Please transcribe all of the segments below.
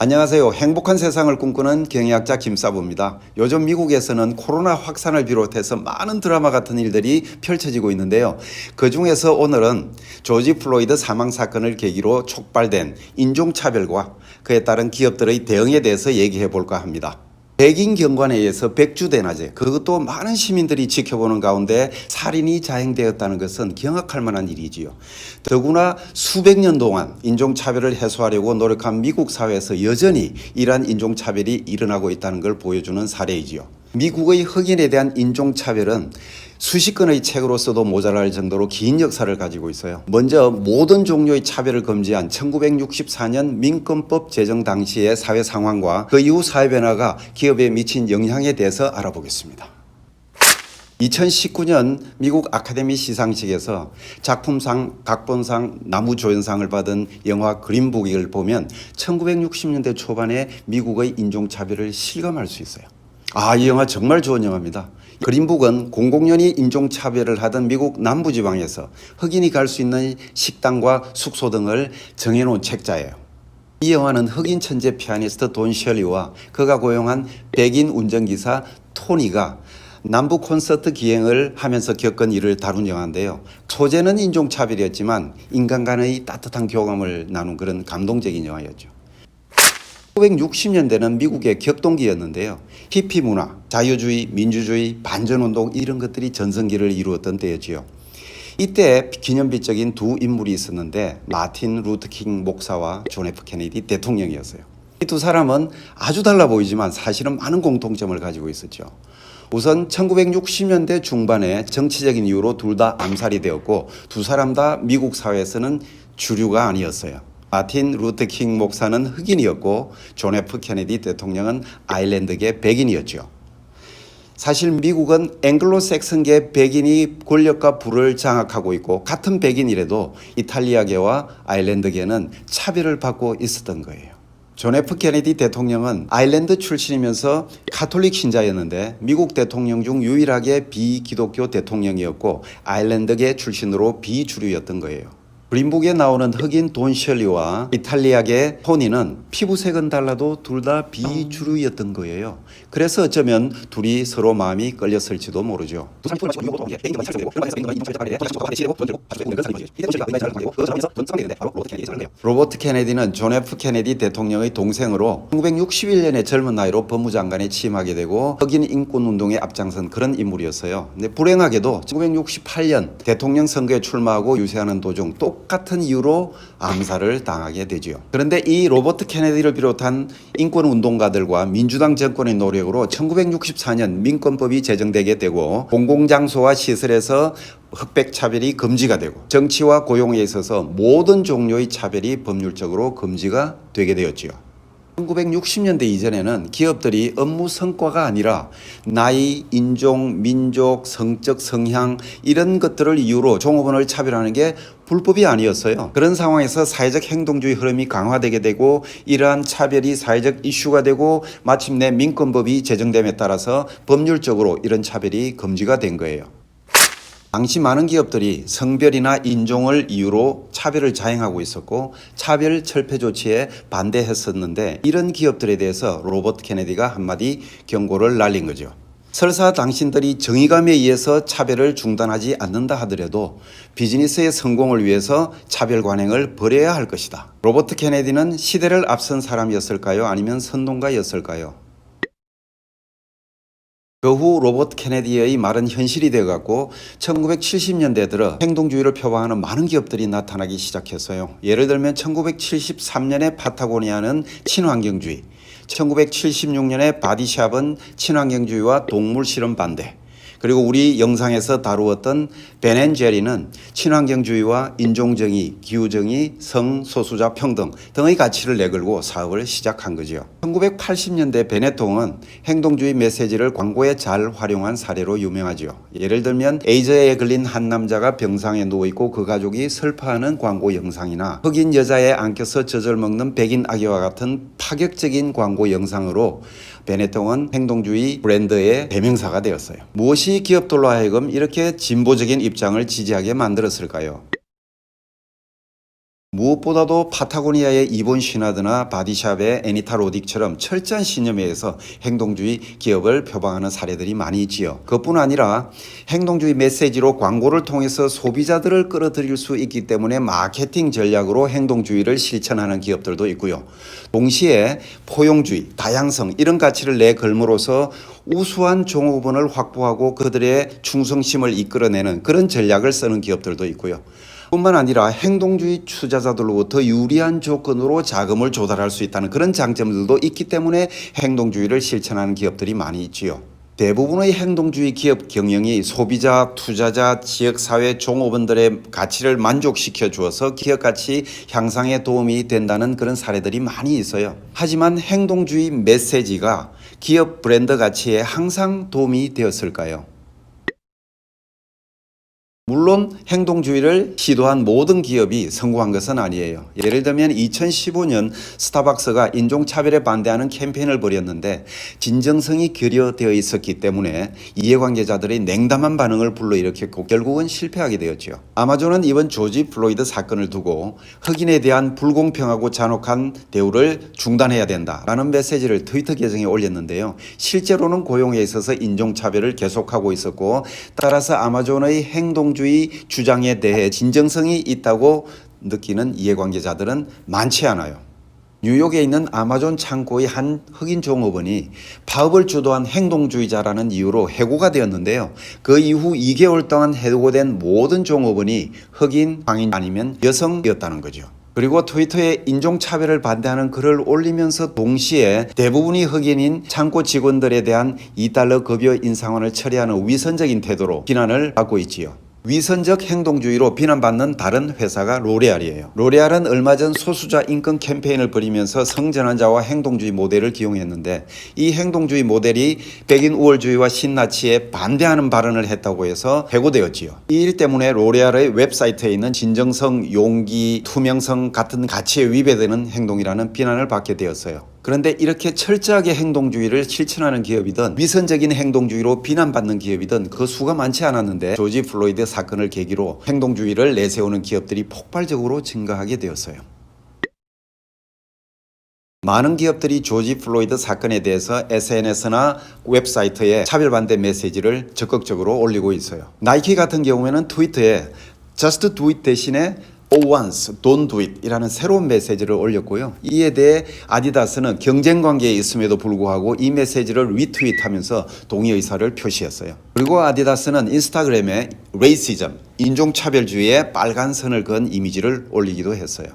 안녕하세요. 행복한 세상을 꿈꾸는 경제학자 김사부입니다. 요즘 미국에서는 코로나 확산을 비롯해서 많은 드라마 같은 일들이 펼쳐지고 있는데요. 그중에서 오늘은 조지 플로이드 사망 사건을 계기로 촉발된 인종차별과 그에 따른 기업들의 대응에 대해서 얘기해 볼까 합니다. 백인 경관에 의해서 백주대낮에 그것도 많은 시민들이 지켜보는 가운데 살인이 자행되었다는 것은 경악할 만한 일이지요. 더구나 수백 년 동안 인종차별을 해소하려고 노력한 미국 사회에서 여전히 이러한 인종차별이 일어나고 있다는 걸 보여주는 사례이지요. 미국의 흑인에 대한 인종차별은 수십 건의 책으로서도 모자랄 정도로 긴 역사를 가지고 있어요. 먼저 모든 종류의 차별을 금지한 1964년 민권법 제정 당시의 사회 상황과 그 이후 사회 변화가 기업에 미친 영향에 대해서 알아보겠습니다. 2019년 미국 아카데미 시상식에서 작품상, 각본상, 나무조연상을 받은 영화 그린북을 보면 1960년대 초반에 미국의 인종차별을 실감할 수 있어요. 이 영화 정말 좋은 영화입니다. 그린북은 공공연히 인종차별을 하던 미국 남부지방에서 흑인이 갈 수 있는 식당과 숙소 등을 정해놓은 책자예요. 이 영화는 흑인 천재 피아니스트 돈 셜리와 그가 고용한 백인 운전기사 토니가 남부 콘서트 기행을 하면서 겪은 일을 다룬 영화인데요. 소재는 인종차별이었지만 인간 간의 따뜻한 교감을 나눈 그런 감동적인 영화였죠. 1960년대는 미국의 격동기였는데요. 히피 문화, 자유주의, 민주주의, 반전운동 이런 것들이 전성기를 이루었던 때였지요. 이때 기념비적인 두 인물이 있었는데 마틴 루터 킹 목사와 존 F 케네디 대통령이었어요. 이 두 사람은 아주 달라 보이지만 사실은 많은 공통점을 가지고 있었죠. 우선 1960년대 중반에 정치적인 이유로 둘 다 암살이 되었고 두 사람 다 미국 사회에서는 주류가 아니었어요. 마틴 루터 킹 목사는 흑인이었고 존 F 케네디 대통령은 아일랜드계 백인이었죠. 사실 미국은 앵글로색슨계 백인이 권력과 부를 장악하고 있고 같은 백인이라도 이탈리아계와 아일랜드계는 차별을 받고 있었던 거예요. 존 F 케네디 대통령은 아일랜드 출신이면서 가톨릭 신자였는데 미국 대통령 중 유일하게 비기독교 대통령이었고 아일랜드계 출신으로 비주류였던 거예요. 그린북에 나오는 흑인 돈 셜리와 이탈리아계 토니는 피부색은 달라도 둘 다 비주류였던 거예요. 그래서 어쩌면 둘이 서로 마음이 끌렸을지도 모르죠. 로버트 케네디는 존 F 케네디 대통령의 동생으로 1961년에 젊은 나이로 법무장관에 취임하게 되고 흑인 인권운동에 앞장선 그런 인물이었어요. 근데 불행하게도 1968년 대통령 선거에 출마하고 유세하는 도중 똑같은 이유로 암살을 당하게 되죠. 그런데 이 로버트 케네디를 비롯한 인권운동가들과 민주당 정권의 노력으로 1964년 민권법이 제정되게 되고 공공장소와 시설에서 흑백 차별이 금지가 되고 정치와 고용에 있어서 모든 종류의 차별이 법률적으로 금지가 되게 되었지요. 1960년대 이전에는 기업들이 업무 성과가 아니라 나이, 인종, 민족, 성적 성향 이런 것들을 이유로 종업원을 차별하는 게 불법이 아니었어요. 그런 상황에서 사회적 행동주의 흐름이 강화되게 되고 이러한 차별이 사회적 이슈가 되고 마침내 민권법이 제정됨에 따라서 법률적으로 이런 차별이 금지가 된 거예요. 당시 많은 기업들이 성별이나 인종을 이유로 차별을 자행하고 있었고 차별 철폐 조치에 반대했었는데 이런 기업들에 대해서 로버트 케네디가 한마디 경고를 날린 거죠. 설사 당신들이 정의감에 의해서 차별을 중단하지 않는다 하더라도 비즈니스의 성공을 위해서 차별 관행을 버려야 할 것이다. 로버트 케네디는 시대를 앞선 사람이었을까요? 아니면 선동가였을까요? 그 후 로버트 케네디의 말은 현실이 되어갔고 1970년대 들어 행동주의를 표방하는 많은 기업들이 나타나기 시작했어요. 예를 들면 1973년에 파타고니아는 친환경주의, 1976년에 바디샵은 친환경주의와 동물 실험 반대, 그리고 우리 영상에서 다루었던 벤앤제리는 친환경주의와 인종정의, 기후정의, 성소수자 평등 등의 가치를 내걸고 사업을 시작한 거죠. 1980년대 베네통은 행동주의 메시지를 광고에 잘 활용한 사례로 유명하죠. 예를 들면 에이즈에 걸린 한 남자가 병상에 누워있고 그 가족이 슬퍼하는 광고 영상이나 흑인 여자애 안겨서 젖을 먹는 백인 아기와 같은 파격적인 광고 영상으로 베네통은 행동주의 브랜드의 대명사가 되었어요. 무엇이 기업들로 하여금 이렇게 진보적인 입장을 지지하게 만들었을까요? 무엇보다도 파타고니아의 이본 시나드나 바디샵의 애니타 로딕처럼 철저한 신념에 의해서 행동주의 기업을 표방하는 사례들이 많이 있지요. 그뿐 아니라 행동주의 메시지로 광고를 통해서 소비자들을 끌어들일 수 있기 때문에 마케팅 전략으로 행동주의를 실천하는 기업들도 있고요. 동시에 포용주의, 다양성 이런 가치를 내걸음으로써 우수한 종업원을 확보하고 그들의 충성심을 이끌어내는 그런 전략을 쓰는 기업들도 있고요. 뿐만 아니라 행동주의 투자자들로부터 유리한 조건으로 자금을 조달할 수 있다는 그런 장점들도 있기 때문에 행동주의를 실천하는 기업들이 많이 있지요. 대부분의 행동주의 기업 경영이 소비자, 투자자, 지역사회 종업원들의 가치를 만족시켜 주어서 기업 가치 향상에 도움이 된다는 그런 사례들이 많이 있어요. 하지만 행동주의 메시지가 기업 브랜드 가치에 항상 도움이 되었을까요? 물론 행동주의를 시도한 모든 기업이 성공한 것은 아니에요. 예를 들면 2015년 스타벅스가 인종차별에 반대하는 캠페인을 벌였는데 진정성이 결여되어 있었기 때문에 이해관계자들의 냉담한 반응을 불러일으켰고 결국은 실패하게 되었죠. 아마존은 이번 조지 플로이드 사건을 두고 흑인에 대한 불공평하고 잔혹한 대우를 중단해야 된다라는 메시지를 트위터 계정에 올렸는데요. 실제로는 고용에 있어서 인종차별을 계속하고 있었고 따라서 아마존의 행동주의 주장에 대해 진정성이 있다고 느끼는 이해관계자들은 많지 않아요. 뉴욕에 있는 아마존 창고의 한 흑인 종업원이 파업을 주도한 행동주의자라는 이유로 해고가 되었는데요. 그 이후 2개월 동안 해고된 모든 종업원이 흑인, 황인 아니면 여성이었다는 거죠. 그리고 트위터에 인종차별을 반대하는 글을 올리면서 동시에 대부분이 흑인인 창고 직원들에 대한 $2 급여 인상안을 처리하는 위선적인 태도로 비난을 받고 있지요. 위선적 행동주의로 비난받는 다른 회사가 로레알이에요. 로레알은 얼마 전 소수자 인권 캠페인을 벌이면서 성전환자와 행동주의 모델을 기용했는데 이 행동주의 모델이 백인 우월주의와 신나치에 반대하는 발언을 했다고 해서 해고되었지요. 이 일 때문에 로레알의 웹사이트에 있는 진정성, 용기, 투명성 같은 가치에 위배되는 행동이라는 비난을 받게 되었어요. 그런데 이렇게 철저하게 행동주의를 실천하는 기업이든 위선적인 행동주의로 비난받는 기업이든 그 수가 많지 않았는데 조지 플로이드 사건을 계기로 행동주의를 내세우는 기업들이 폭발적으로 증가하게 되었어요. 많은 기업들이 조지 플로이드 사건에 대해서 SNS나 웹사이트에 차별반대 메시지를 적극적으로 올리고 있어요. 나이키 같은 경우에는 트위터에 Just do it 대신에 For once, don't do it 이라는 새로운 메시지를 올렸고요. 이에 대해 아디다스는 경쟁관계에 있음에도 불구하고 이 메시지를 리트윗하면서 동의 의사를 표시했어요. 그리고 아디다스는 인스타그램에 레이시즘, 인종차별주의에 빨간 선을 그은 이미지를 올리기도 했어요.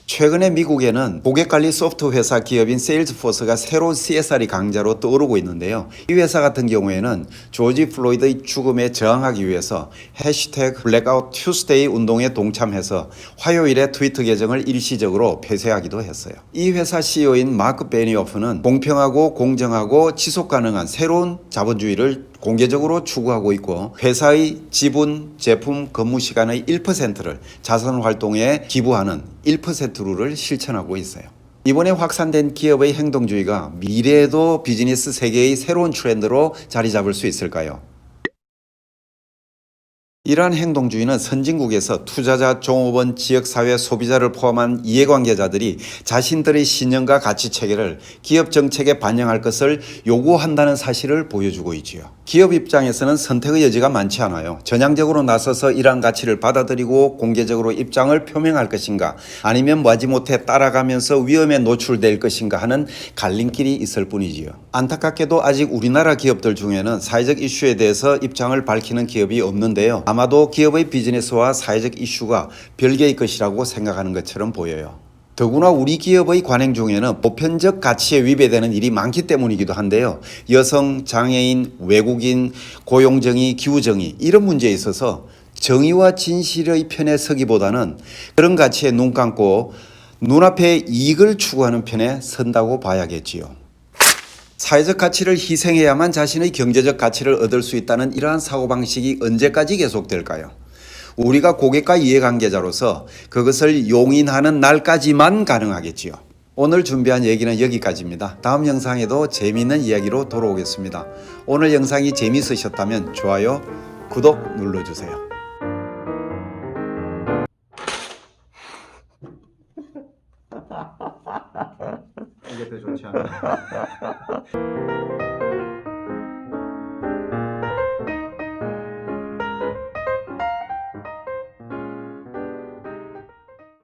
최근에 미국에는 고객관리 소프트웨어 회사 기업인 세일즈포스가 새로운 CSR이 강자로 떠오르고 있는데요. 이 회사 같은 경우에는 조지 플로이드의 죽음에 저항하기 위해서 해시태그 블랙아웃 투스데이 운동에 동참해서 화요일에 트위터 계정을 일시적으로 폐쇄하기도 했어요. 이 회사 CEO인 마크 베니오프는 공평하고 공정하고 지속 가능한 새로운 자본주의를 공개적으로 추구하고 있고 회사의 지분, 제품, 근무 시간의 1%를 자선 활동에 기부하는 1% 룰을 실천하고 있어요. 이번에 확산된 기업의 행동주의가 미래에도 비즈니스 세계의 새로운 트렌드로 자리 잡을 수 있을까요? 이러한 행동주의는 선진국에서 투자자, 종업원, 지역사회, 소비자를 포함한 이해관계자들이 자신들의 신념과 가치체계를 기업 정책에 반영할 것을 요구한다는 사실을 보여주고 있지요. 기업 입장에서는 선택의 여지가 많지 않아요. 전향적으로 나서서 이러한 가치를 받아들이고 공개적으로 입장을 표명할 것인가 아니면 마지못해 따라가면서 위험에 노출될 것인가 하는 갈림길이 있을 뿐이지요. 안타깝게도 아직 우리나라 기업들 중에는 사회적 이슈에 대해서 입장을 밝히는 기업이 없는데요. 아마도 기업의 비즈니스와 사회적 이슈가 별개의 것이라고 생각하는 것처럼 보여요. 더구나 우리 기업의 관행 중에는 보편적 가치에 위배되는 일이 많기 때문이기도 한데요. 여성, 장애인, 외국인, 고용정의, 기후정의 이런 문제에 있어서 정의와 진실의 편에 서기보다는 그런 가치에 눈 감고 눈앞의 이익을 추구하는 편에 선다고 봐야겠지요. 사회적 가치를 희생해야만 자신의 경제적 가치를 얻을 수 있다는 이러한 사고방식이 언제까지 계속될까요? 우리가 고객과 이해관계자로서 그것을 용인하는 날까지만 가능하겠지요. 오늘 준비한 얘기는 여기까지입니다. 다음 영상에도 재미있는 이야기로 돌아오겠습니다. 오늘 영상이 재미있으셨다면 좋아요, 구독 눌러주세요. 절대 좋지 않아요.